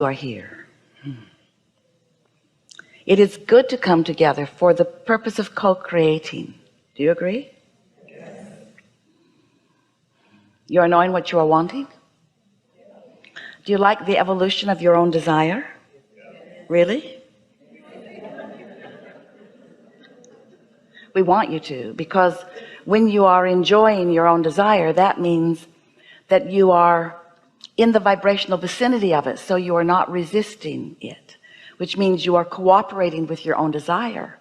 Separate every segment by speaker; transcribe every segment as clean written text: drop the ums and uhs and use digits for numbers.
Speaker 1: are here. It is good to come together for the purpose of co-creating. Do you agree? Yes. You are knowing what you are wanting? Do you like the evolution of your own desire? Really? We want you to, because when you are enjoying your own desire, that means that you are in the vibrational vicinity of it, so you are not resisting it, which means you are cooperating with your own desire.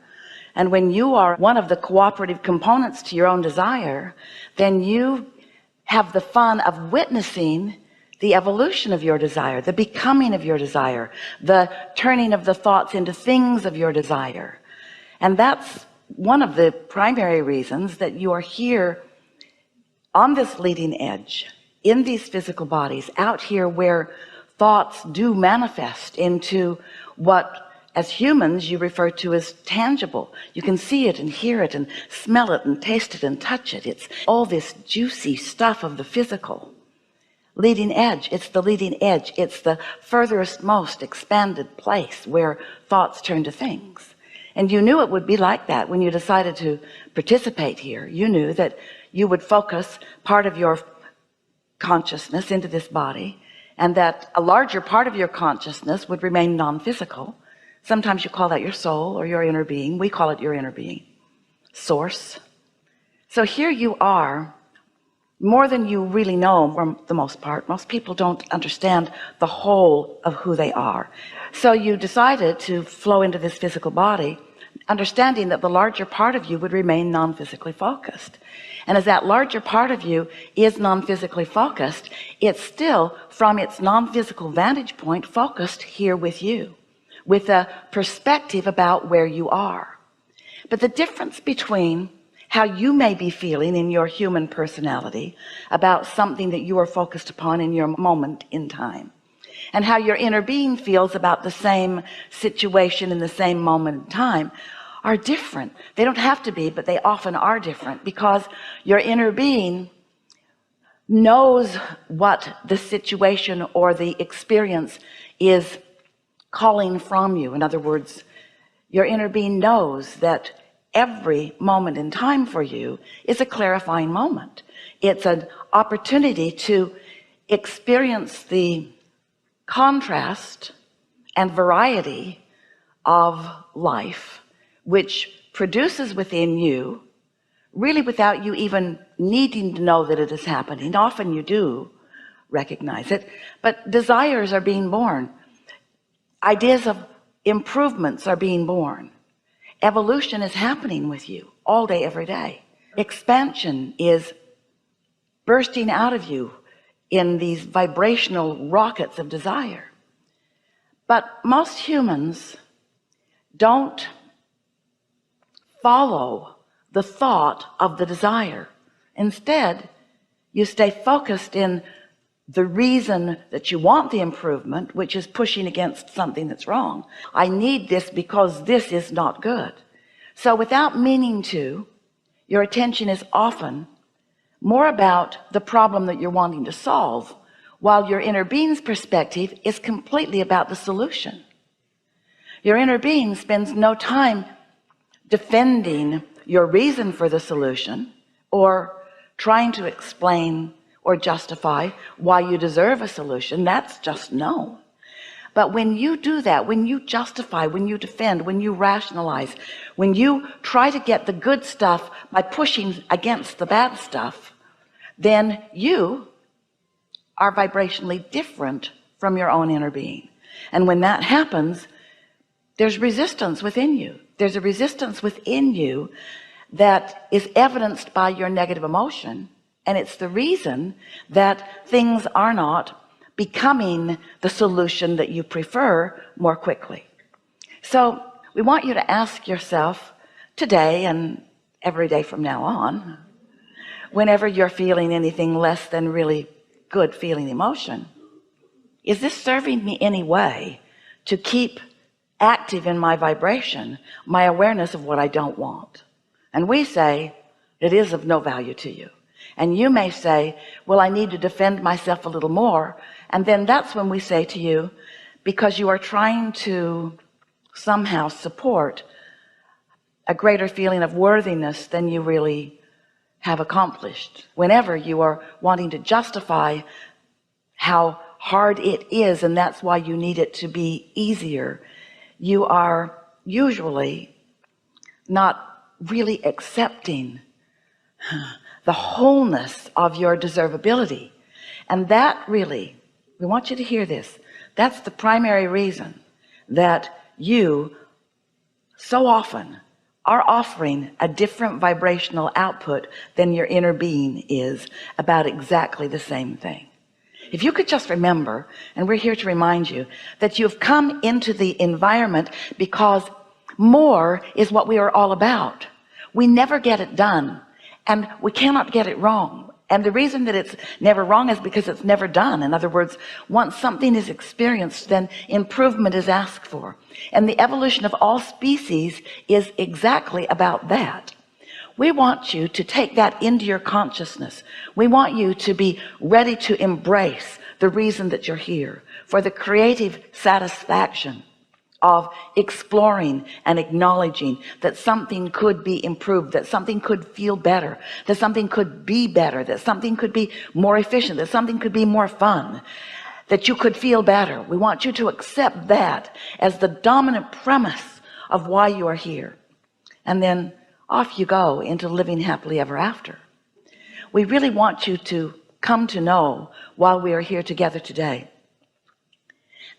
Speaker 1: And when you are one of the cooperative components to your own desire, then you have the fun of witnessing the evolution of your desire, the becoming of your desire, the turning of the thoughts into things of your desire. And that's one of the primary reasons that you are here on this leading edge, in these physical bodies, out here where thoughts do manifest into what as humans you refer to as tangible. You can see it and hear it and smell it and taste it and touch it. It's all this juicy stuff of the physical leading edge. It's the leading edge. It's the furthest most expanded place where thoughts turn to things. And you knew it would be like that when you decided to participate here. You knew that you would focus part of your consciousness into this body, and that a larger part of your consciousness would remain non-physical. Sometimes you call that your soul or your inner being. We call it your inner being, source. So here you are, more than you really know for the most part. Most people don't understand the whole of who they are. So you decided to flow into this physical body, understanding that the larger part of you would remain non-physically focused. And as that larger part of you is non-physically focused, it's still from its non-physical vantage point focused here with you, with a perspective about where you are. But the difference between how you may be feeling in your human personality about something that you are focused upon in your moment in time, and how your inner being feels about the same situation in the same moment in time, are different. They don't have to be, but they often are different, because your inner being knows what the situation or the experience is calling from you. In other words, your inner being knows that every moment in time for you is a clarifying moment. It's an opportunity to experience the contrast and variety of life, which produces within you, really without you even needing to know that it is happening. Often you do recognize it, but desires are being born. Ideas of improvements are being born. Evolution is happening with you all day, every day. Expansion is bursting out of you in these vibrational rockets of desire. But most humans don't follow the thought of the desire. Instead, you stay focused in the reason that you want the improvement, which is pushing against something that's wrong. I need this because this is not good. So without meaning to, your attention is often more about the problem that you're wanting to solve, while your inner being's perspective is completely about the solution. Your inner being spends no time defending your reason for the solution, or trying to explain or justify why you deserve a solution. That's just no. But when you do that, when you justify, when you defend, when you rationalize, when you try to get the good stuff by pushing against the bad stuff, then you are vibrationally different from your own inner being. And when that happens, there's resistance within you. There's a resistance within you that is evidenced by your negative emotion, and it's the reason that things are not becoming the solution that you prefer more quickly. So we want you to ask yourself today and every day from now on, whenever you're feeling anything less than really good feeling emotion, is this serving me any way to keep active in my vibration, my awareness of what I don't want? And we say it is of no value to you. And you may say, well, I need to defend myself a little more. And then that's when we say to you, because you are trying to somehow support a greater feeling of worthiness than you really have accomplished. Whenever you are wanting to justify how hard it is, and that's why you need it to be easier, you are usually not really accepting the wholeness of your deservability. And that really, we want you to hear this, that's the primary reason that you so often are offering a different vibrational output than your inner being is about exactly the same thing. If you could just remember, and we're here to remind you, that you've come into the environment because more is what we are all about. We never get it done, and we cannot get it wrong. And the reason that it's never wrong is because it's never done. In other words, once something is experienced, then improvement is asked for. And the evolution of all species is exactly about that. We want you to take that into your consciousness. We want you to be ready to embrace the reason that you're here, for the creative satisfaction of exploring and acknowledging that something could be improved, that something could feel better, that something could be better, that something could be more efficient, that something could be more fun, that you could feel better. We want you to accept that as the dominant premise of why you are here, and then off you go into living happily ever after. We really want you to come to know, while we are here together today,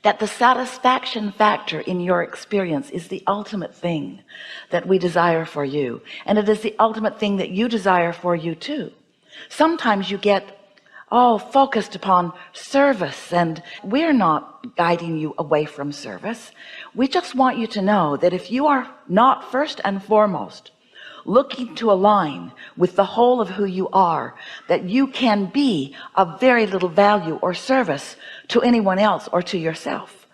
Speaker 1: that the satisfaction factor in your experience is the ultimate thing that we desire for you, and it is the ultimate thing that you desire for you too. Sometimes you get all focused upon service, and we're not guiding you away from service. We just want you to know that if you are not first and foremost looking to align with the whole of who you are, that you can be of very little value or service to anyone else or to yourself,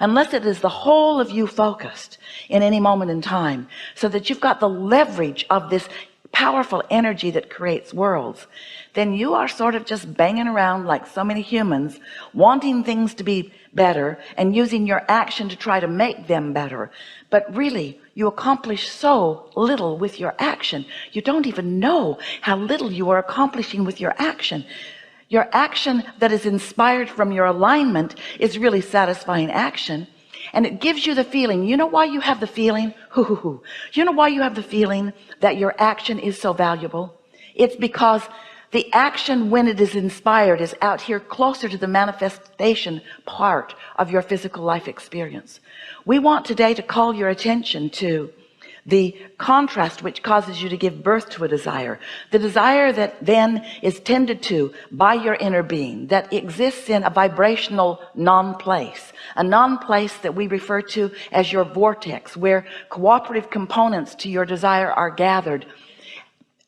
Speaker 1: unless it is the whole of you focused in any moment in time, so that you've got the leverage of this powerful energy that creates worlds. Then you are sort of just banging around like so many humans, wanting things to be better and using your action to try to make them better. But really, you accomplish so little with your action. You don't even know how little you are accomplishing with your action. Your action that is inspired from your alignment is really satisfying action, and it gives you the feeling. You know why you have the feeling? You know why you have the feeling that your action is so valuable? It's because the action, when it is inspired, is out here closer to the manifestation part of your physical life experience. We want today to call your attention to the contrast which causes you to give birth to a desire, the desire that then is tended to by your inner being, that exists in a vibrational non-place, a non-place that we refer to as your vortex, where cooperative components to your desire are gathered,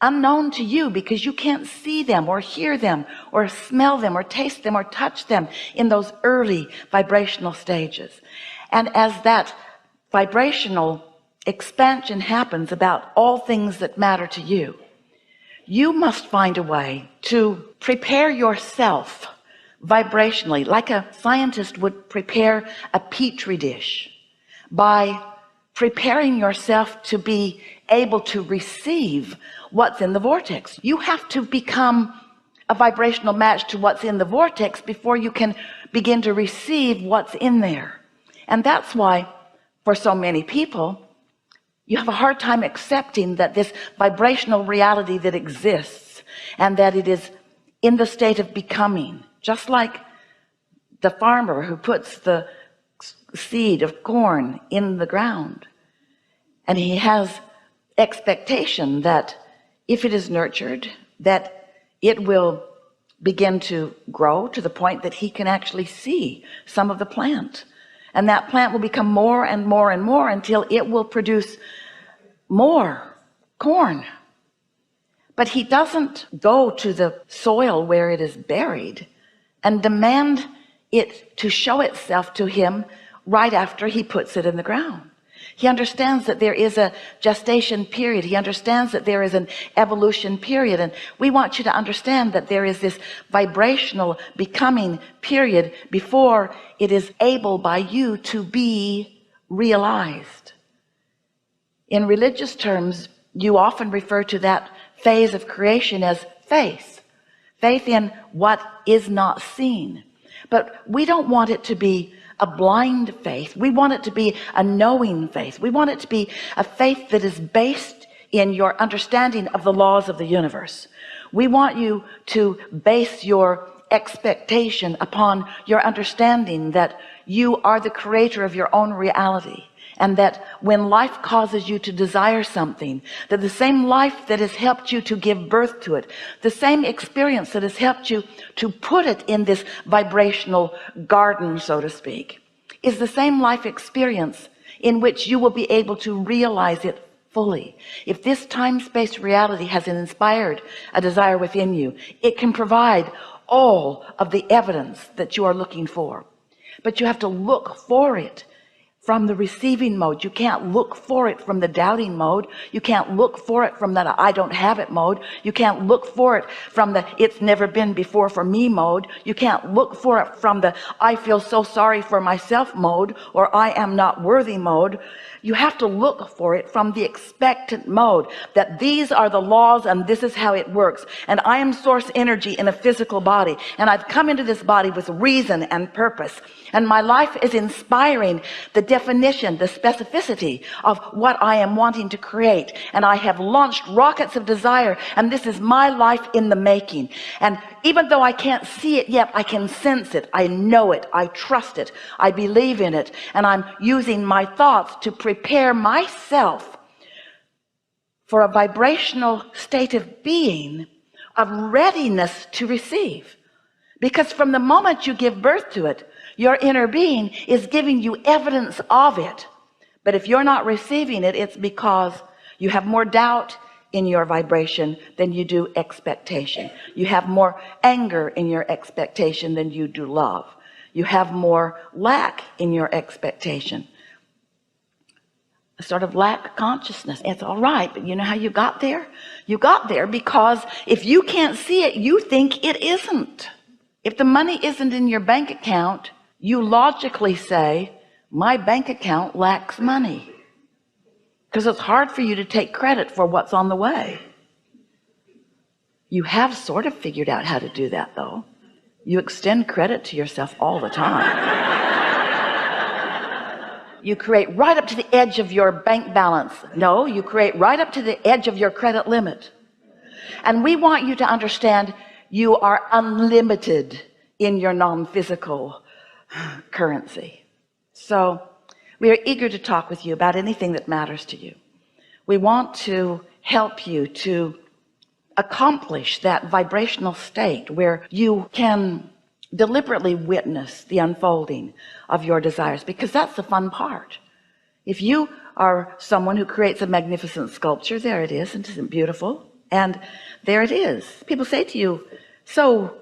Speaker 1: unknown to you because you can't see them or hear them or smell them or taste them or touch them in those early vibrational stages. And as that vibrational expansion happens about all things that matter to you, you must find a way to prepare yourself vibrationally, like a scientist would prepare a petri dish, by preparing yourself to be able to receive what's in the vortex. You have to become a vibrational match to what's in the vortex before you can begin to receive what's in there. And that's why for so many people, you have a hard time accepting that this vibrational reality that exists, and that it is in the state of becoming, just like the farmer who puts the seed of corn in the ground, and he has expectation that if it is nurtured, that it will begin to grow to the point that he can actually see some of the plant, and that plant will become more and more and more until it will produce more corn. But he doesn't go to the soil where it is buried and demand it to show itself to him right after he puts it in the ground. He understands that there is a gestation period. He understands that there is an evolution period. And we want you to understand that there is this vibrational becoming period before it is able by you to be realized. In religious terms, you often refer to that phase of creation as faith. Faith in what is not seen. But we don't want it to be a blind faith. We want it to be a knowing faith. We want it to be a faith that is based in your understanding of the laws of the universe. We want you to base your expectation upon your understanding that you are the creator of your own reality, and that when life causes you to desire something, that the same life that has helped you to give birth to it, the same experience that has helped you to put it in this vibrational garden, so to speak, is the same life experience in which you will be able to realize it fully. If this time-space reality has inspired a desire within you, it can provide all of the evidence that you are looking for, but you have to look for it from the receiving mode. You can't look for it from the doubting mode. You can't look for it from the I don't have it mode. You can't look for it from the it's never been before for me mode. You can't look for it from the I feel so sorry for myself mode, or I am not worthy mode. You have to look for it from the expectant mode, that these are the laws and this is how it works, and I am source energy in a physical body, and I've come into this body with reason and purpose, and my life is inspiring the definition, the specificity of what I am wanting to create, and I have launched rockets of desire, and this is my life in the making. And even though I can't see it yet, I can sense it, I know it, I trust it, I believe in it, and I'm using my thoughts to prepare myself for a vibrational state of being, of readiness to receive. Because from the moment you give birth to it, your inner being is giving you evidence of it. But if you're not receiving it, it's because you have more doubt in your vibration than you do expectation. You have more anger in your expectation than you do love. You have more lack in your expectation, a sort of lack consciousness. It's all right, but you know how you got there? You got there because if you can't see it, you think it isn't. If the money isn't in your bank account, you logically say, my bank account lacks money, because it's hard for you to take credit for what's on the way. You have sort of figured out how to do that, though. You extend credit to yourself all the time. You create right up to the edge of your bank balance. No, you create right up to the edge of your credit limit. And we want you to understand you are unlimited in your non-physical currency. So we are eager to talk with you about anything that matters to you. We want to help you to accomplish that vibrational state where you can deliberately witness the unfolding of your desires, because that's the fun part. If you are someone who creates a magnificent sculpture, there it is, and isn't it beautiful? And there it is. People say to you, so